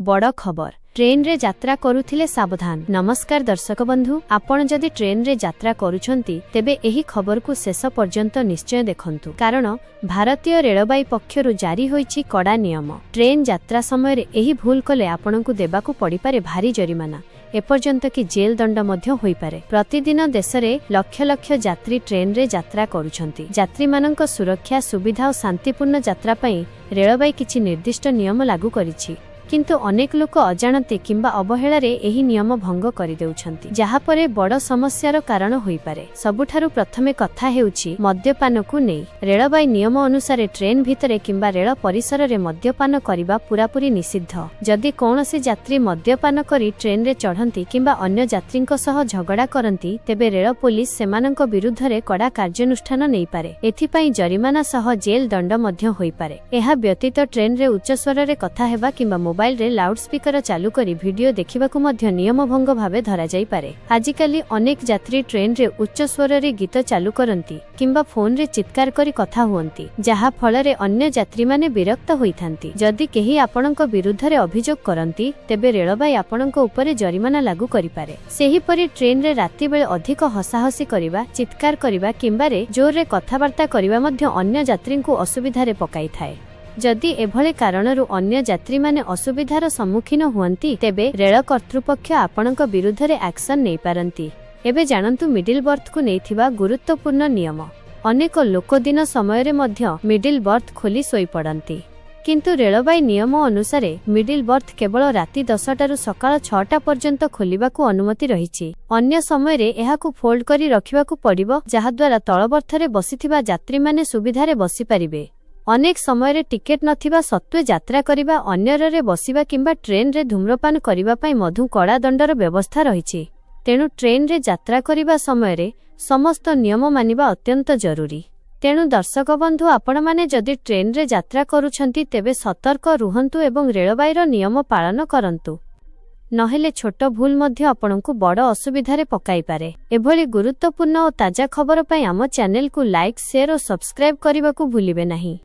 बड़ खबर ट्रेन रे यात्रा करुथिले सावधान। नमस्कार दर्शक बंधु, आपण जदि ट्रेन रे यात्रा करुछंती तेबे एही खबर को शेष पर्यंत निश्चय देखंतु, कारण भारतीय रेलबाई पक्षरु जारी होईछि कड़ा नियम। ट्रेन यात्रा समय रे एही भूल कले आपनकु देबाकु पड़ी पारे भारी जरिमाना, एपर्यंत कि जेल दंड मध्य होई पारे। प्रतिदिन देश रे लक्ष लक्ष यात्री ट्रेन रे यात्रा करुछंती। यात्री मानक सुरक्षा, सुविधा और शांतिपूर्ण यात्रा पई रेलबाई किछि निर्दिष्ट नियम लागू करिछि, किंतु अनेक लोक अजाणते किंबा अवहेलारे एही नियम भंग करि देउछंती, जहा परे बड़ समस्यार कारण होई पारे। सबुठारु प्रथमे कथा हेउछि मद्यपान को नै। रेलबाई नियम अनुसार ट्रेन भितरे किंबा रेल परिसर रे मद्यपान करिबा पूरापूरी निषिद्ध। जदि कौनसी यात्री मद्यपान करी ट्रेन रे चढ़ंती किंबा अन्य यात्रींक सह झगड़ा करंती, तेबे रेल पुलिस सेमानंक विरुद्ध रे कड़ा कार्यानुष्ठान नै पारे। एथि पई जरिमाना सह जेल दंड मध्य होई पारे। एहा व्यतीत ट्रेन रे उच्च स्वर रे कथा हेबा किंबा मोबाइल रे लाउड स्पीकर चालू करी वीडियो देखिबाकू मध्य नियम भंग भावे धरा जाई पारे। आजिकाली अनेक यात्री ट्रेन रे उच्च स्वर रे गीत चालू करंती किंबा फोन रे चित्कार करी कथा हुअंती, जहा फल रे अन्य यात्री माने विरक्त होइथांती। जदि केही आपणक विरुद्ध रे अभियोग करंती, तेबे रेलबाई आपणक उपरे जरिमाना लागू करि पारे। सेही परि ट्रेन रे राति बेले अधिक हसाहसी करिबा, चित्कार करिबा किंबा रे जोर रे कथावार्ता करिबा मध्य अन्य यात्री को असुविधा रे पकाई थाए। जदि एभले कारणरू अन्य यात्री माने असुविधार सम्मुखीन हुअंती, तेबे रेल कर्तृपक्ष आपणक विरुद्ध रे एक्शन नै पारंती। एबे जानंतु मिडिल बर्थ को नैथिबा गुरुत्वपूर्ण नियम। अनेक लोक दिन समय रे मध्य मिडिल बर्थ खोली सोई पड़ंती, किंतु रेलबाई नियम अनुसार मिडिल बर्थ केवल राति 10टारू सकाळ 6टा पर्यंत खोलिबाकू अनुमति रहिछि। अन्य समय रे एहाकू फोल्ड करी रखिबाकू पड़िबो, जहा द्वारा तळ बर्थरे बसिथिबा यात्री माने सुविधारे बसी पारिबे। अनेक समय रे टिकेट नथिबा सत्वे यात्रा करिबा, अन्यर रे बसिबा किंबा ट्रेन रे धूम्रपान करिबा पई मधु कड़ा दंडर व्यवस्था रहिछि। तेणु ट्रेन रे यात्रा करिबा समय रे समस्त नियम मानिबा अत्यंत जरूरी। तेणु दर्शक बंधु, आपण माने जदि ट्रेन रे यात्रा करूछंती तेबे सतर्क रुहंतु एवं रेलबाईर नियम पालन करंतु, नहेले छोट भूल मध्य आपनकु बड़ असुविधारे पकाई पारे। एभली गुरुत्वपूर्ण और ताजा खबर पई आम चैनल को लाइक, शेयर और सब्सक्राइब करने को भूलिबे नहीं।